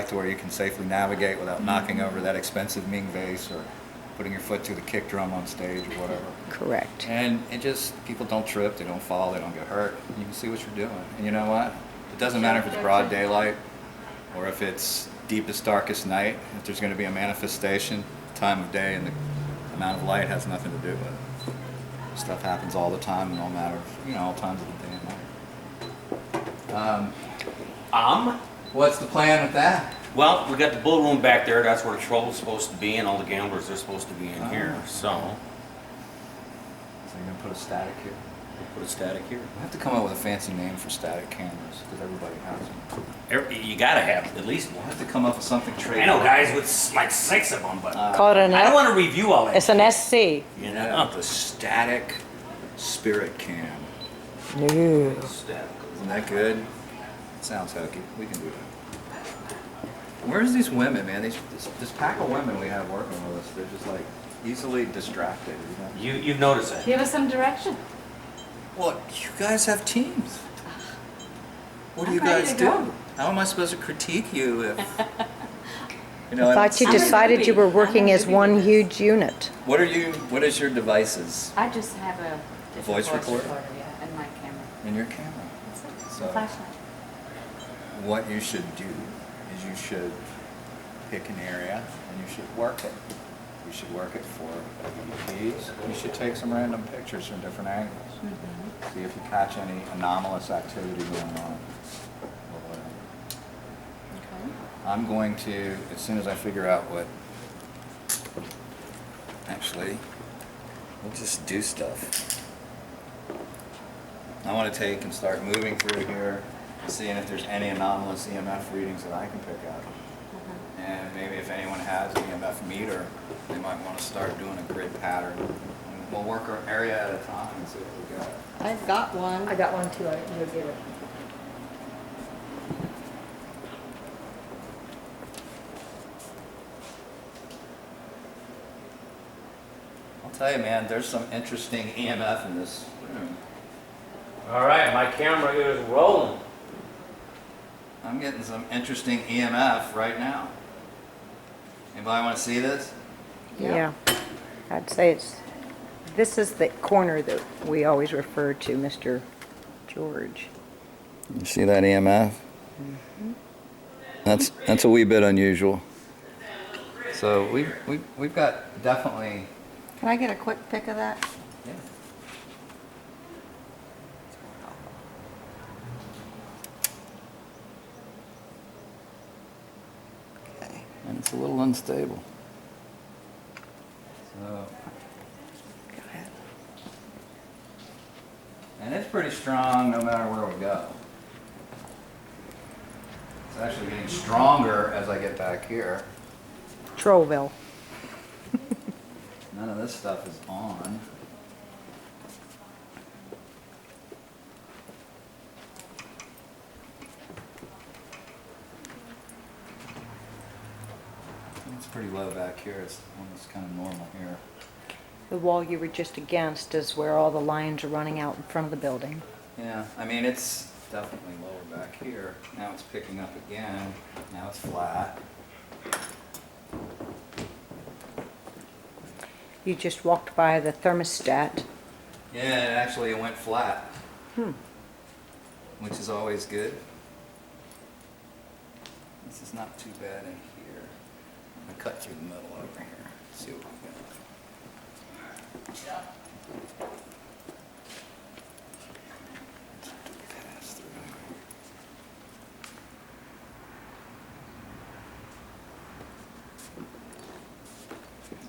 to where you can safely navigate without knocking over that expensive Ming vase or putting your foot through the kick drum on stage or whatever. Correct. And it just, people don't trip, they don't fall, they don't get hurt. You can see what you're doing. And you know what? It doesn't matter if it's broad daylight or if it's deepest, darkest night. If there's going to be a manifestation, time of day and the amount of light has nothing to do with it. Stuff happens all the time in all matter of, all times of the day and night. What's the plan with that? Well, we got the bull room back there. That's where the troll's supposed to be, and all the gamblers are supposed to be in here. So you're gonna put a static here? we'll put a static here. We have to come up with a fancy name for static cameras because everybody has them. You gotta have at least We one. have to come up with something trade. I know guys with like 6 of them, but Call it an I don't want to review all that. It's an SC. You Yeah, know, the static spirit cam. No. static. Isn't that good? Sounds hokey. We can do that. Where's these women, man? This pack of women we have working with us, they're just like easily distracted. You've noticed that. Give us some direction. Well, you guys have teams. What do I'm you ready guys to do? go. How am I supposed to critique you if I thought you I'm a decided you newbie. were working I'm a as newbie one with this. huge unit. What is your devices I just have a Voice recorder? Yeah, and my camera. in your camera? That's it. So- Flashlight. What you should do is you should pick an area and you should work it. You should work it for EVPs. You should take some random pictures from different angles. See if you catch any anomalous activity going on. Or whatever. Okay. I'm going to, as soon as I figure out what, actually, we'll just do stuff. I want to take and start moving through here, seeing if there's any anomalous EMF readings that I can pick up. And maybe if anyone has an EMF meter, they might want to start doing a grid pattern. And we'll work our area at a time and see what we got. I've got one. I got one too. I will get it. I'll tell you, man, there's some interesting EMF in this room. All right, my camera is rolling. I'm getting some interesting EMF right now. Anybody want to see this? Yeah. I'd say this is the corner that we always refer to, Mr. George. You see that EMF? That's a wee bit unusual. So we've got definitely. Can I get a quick pic of that? Yeah. Okay. And it's a little unstable. So, Go ahead. and it's pretty strong no matter where we go. It's actually getting stronger as I get back here. Trollville. None of this stuff is on. It's pretty low back here. It's almost kind of normal here. The wall you were just against is where all the lines are running out in front of the building. Yeah, I mean, it's definitely lower back here. Now it's picking up again. Now it's flat. You just walked by the thermostat. Yeah, it went flat, Hmm. which is always good. This is not too bad in here. I'm gonna cut through the middle over here. See what we got. Pass through.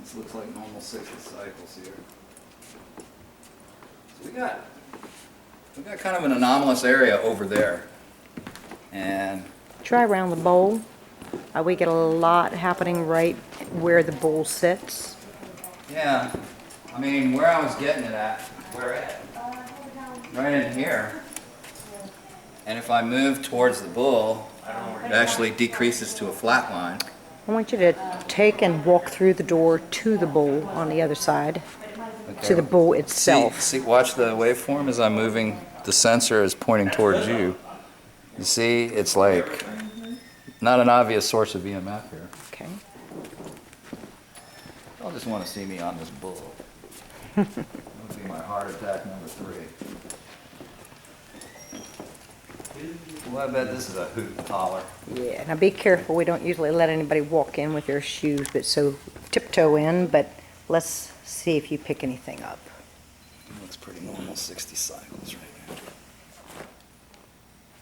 This looks like normal cyclic cycles here. So we got kind of an anomalous area over there. And Try around the bowl. We get a lot happening right where the bowl sits. yeah, I mean, where I was getting it at, where at? Right in here. And if I move towards the bull, it actually decreases to a flat line. I want you to take and walk through the door to the bowl on the other side, to the bowl itself. See, watch the waveform as I'm moving. The sensor is pointing towards you. You see, it's like not an obvious source of EMF here. Okay. Y'all just want to see me on this bull. That would be my heart attack number 3. Well, I bet this is a hoot and holler. Yeah, now be careful, we don't usually let anybody walk in with their shoes, but so tiptoe in, but let's see if you pick anything up. Looks pretty normal, 60 cycles right now.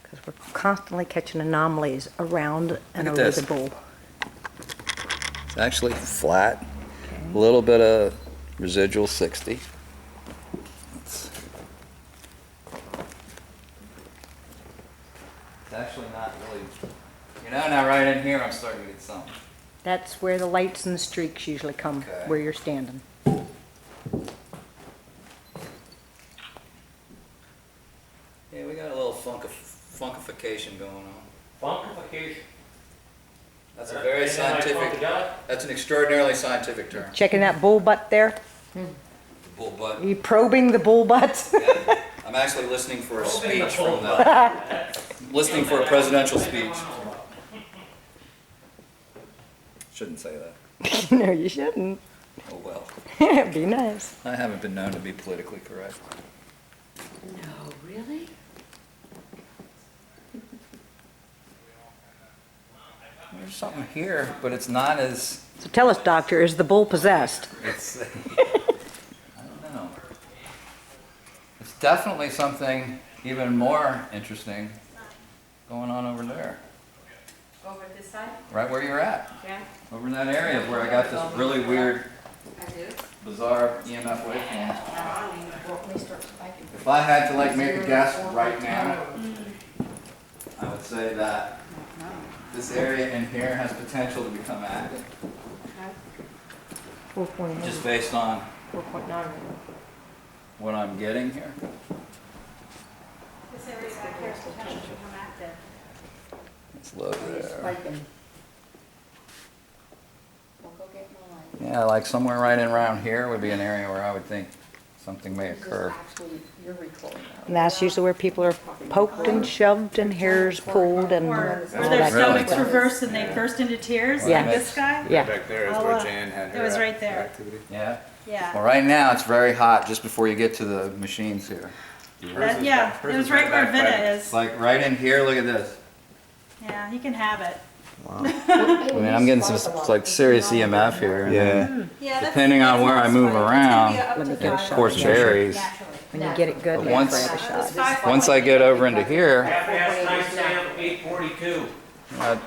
Because we're constantly catching anomalies around and Look at over this. the bowl. It's actually flat, a little bit of residual 60. It's actually not really, now right in here I'm starting to get something. That's where the lights and the streaks usually come, Okay. where you're standing. Yeah, we got a little funkification going on. Funkification. That's a very Anything like scientific, funkadelic? that's an extraordinarily scientific term. Checking that bull butt there? Bull butt. Are you probing the bull butt? Yeah. I'm actually listening for a speech from the, listening for a presidential speech. Shouldn't say that. No, you shouldn't. Oh well. Be nice. I haven't been known to be politically correct. No, really? There's something here, but it's not as, So tell us, doctor, is the bull possessed? it's, I don't know. It's definitely something even more interesting going on over there, Over this side? right where you're at. Yeah, Over in that area where I got this really weird, I do. bizarre EMF waveform. Let me start spiking. If I had to like make a guess right now, I would say that this area in here has potential to become active, Okay. 4.9. just based on 4.9. what I'm getting here. This area back here is potential to become active. Let's look there. Spiking. Don't go get my light. Yeah, like somewhere right in around here would be an area where I would think something may This is occur. actually, you're recording that. And that's usually where people are poked and shoved and hairs pulled and all Or that their stomachs stuff. reversed and they burst into tears, Yeah. like this guy. Yeah. Back there is Oh, where wow. Jan had her It was right there. activity. Yeah? Well, Yeah. right now it's very hot just before you get to the machines here. Yeah, it was right where Vita It's is. like right in here, look at this. Yeah, you can have it. I mean, I'm getting some like serious EMF here. and then, Yeah, that's- Depending on that's where I not move spike. It's around, gonna be up Let me to get a 5 shot. Of course, varies. naturally. When you get it good, But you once- have to have a shot. Once I get over into here, Half-past 9 p.m., 8:42.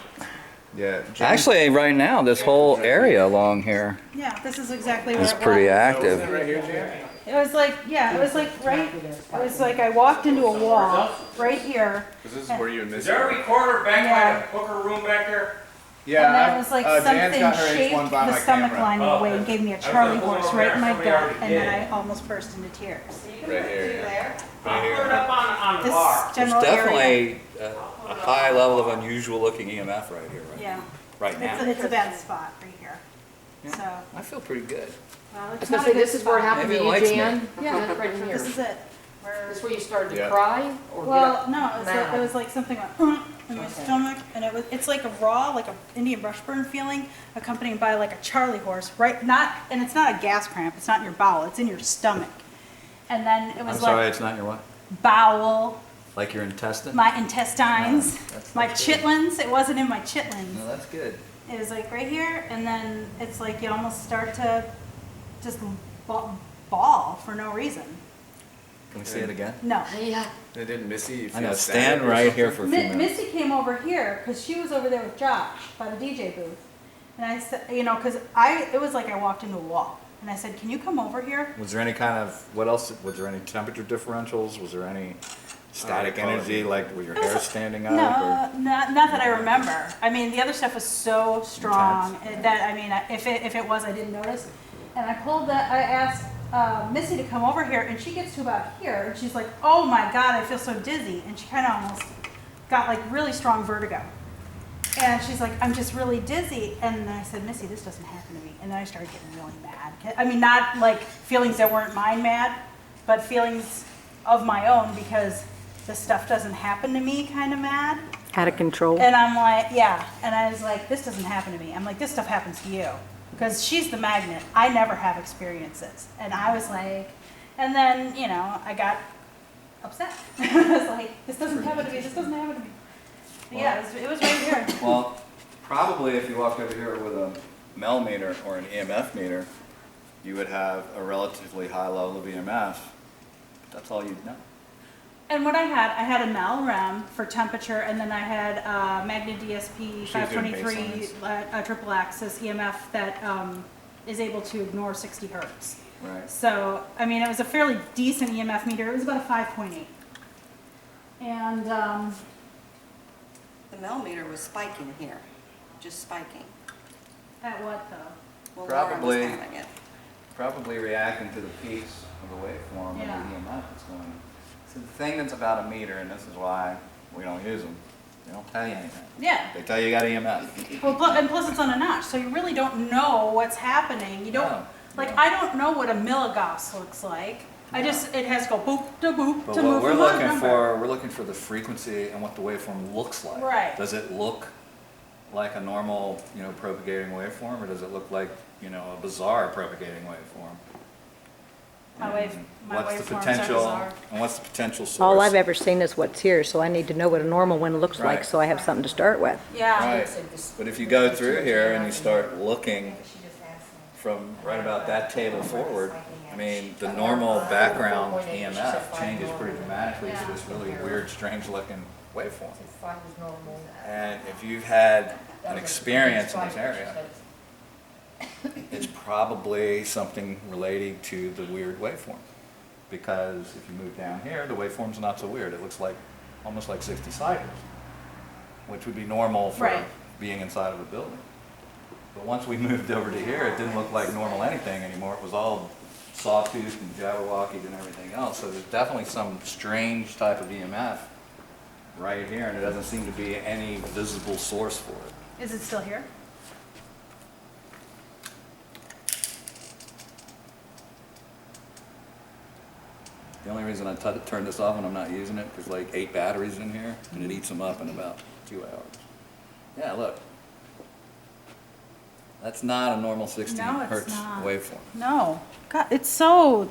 Yeah. actually right now, this whole area along here Yeah, this is exactly where is it was. pretty Wasn't active. it right here, Jan? It was like, yeah, it was like right, it was like I walked into a wall right here. 'Cause this is where you and Is Missy. there a recorder back Yeah. by the hooker room back there? Yeah. And then it was like Jan's something got her shaped H1 by the my stomach camera. lining Oh, away and okay. gave me a I was Charlie gonna pull horse over right there. in my Somebody gut, already and did then it. I almost burst into tears. Right here. Yeah. I'll put it up on the This bar. There's general area. definitely a high level of unusual looking EMF right here, Yeah, right now. it's a bad spot right here. Yeah. So, I feel pretty good. well, I it's was gonna not a say, good this is where it spot. happened Maybe to it you, likes me. Jan? Yeah, right in here. This is it. Where- This where you started to Yeah. cry or get Well, up? no, it was like something went in my stomach, and it's like a raw, like a Indian brush burn feeling, accompanied by like a Charlie horse, right? And it's not a gas cramp. It's not in your bowel. It's in your stomach. And then it I'm was sorry, like it's not your what? bowel, Like your intestine? my intestines, No, that's my not good. chitlins. It wasn't in my chitlins. No, that's good. It was like right here, and then it's like you almost start to just bawl for no reason. Can we see it again? No. Yeah. They didn't Missy. You I know, feel stand static or right something? here for a few minutes. Missy came over here because she was over there with Josh by the DJ booth, and I said, because it was like I walked into a wall, and I said, "Can you come over here?" Was there any kind of, what else, was there any temperature differentials? Was there any static energy, like with your It was- hair standing No, up? Or? not that I remember. I mean, the other stuff was so strong that if it was, I didn't notice. And I asked Missy to come over here, and she gets to about here, and she's like, "Oh my God, I feel so dizzy," and she kind of almost got like really strong vertigo. And she's like, "I'm just really dizzy," and then I said, "Missy, this doesn't happen to me." And then I started getting really mad. I mean, not like feelings that weren't mine mad, but feelings of my own because this stuff doesn't happen to me kind of mad. Out of control. And I'm like, yeah. And I was like, this doesn't happen to me. I'm like, this stuff happens to you. Because she's the magnet. I never have experiences. And I was like, and then, you know, I got upset. I was like, this doesn't happen to me. This doesn't happen to me. But yeah, it was right here. Well, probably if you walked over here with a Mel meter or an EMF meter, you would have a relatively high level of EMF. That's all you'd know. And what I had a Mel-REM for temperature, and then I had Magna DSP She was doing 523 triple axis EMF that is able to ignore 60 hertz. Right. So, I mean, it was a fairly decent EMF meter. It was about a 5.8. And The millimeter was spiking here, just spiking. at what though? Well, Laura was Probably. having it. Probably reacting to the peaks of the waveform Yeah. and the EMF that's going on. So the thing that's about a meter, and this is why we don't use them, they don't tell you anything. Yeah. They tell you got EMF. Well, and plus it's on a notch, so you really don't know what's happening. You don't, No, like, no. I don't know what a milligauss looks like. I just, it has to go boop to boop But to what move we're from one looking number. for, we're looking for the frequency and what the waveform looks like. Right. Does it look like a normal, propagating waveform, or does it look like, a bizarre propagating waveform? My And waveforms what's the are potential? bizarre. And what's the potential source? All I've ever seen is what's here, so I need to know what a normal one looks like, Right. so I have something to start with. Yeah. Right. But if you go through here and you start looking from right about that table forward, I mean, the normal background EMF changes pretty dramatically to this really weird, strange-looking waveform. And if you've had an experience in this area, it's probably something relating to the weird waveform. Because if you move down here, the waveform's not so weird. It looks like, almost like 60 cycles, which would be normal for Right. being inside of a building. But once we moved over to here, it didn't look like normal anything anymore. It was all sawtooth and jabberwockied and everything else. So there's definitely some strange type of EMF right here, and there doesn't seem to be any visible source for it. Is it still here? The only reason I turn this off when I'm not using it is like 8 batteries in here, and it eats them up in about 2 hours. Yeah, look. That's not a normal 60 No, it's hertz not. waveform. No. God, it's so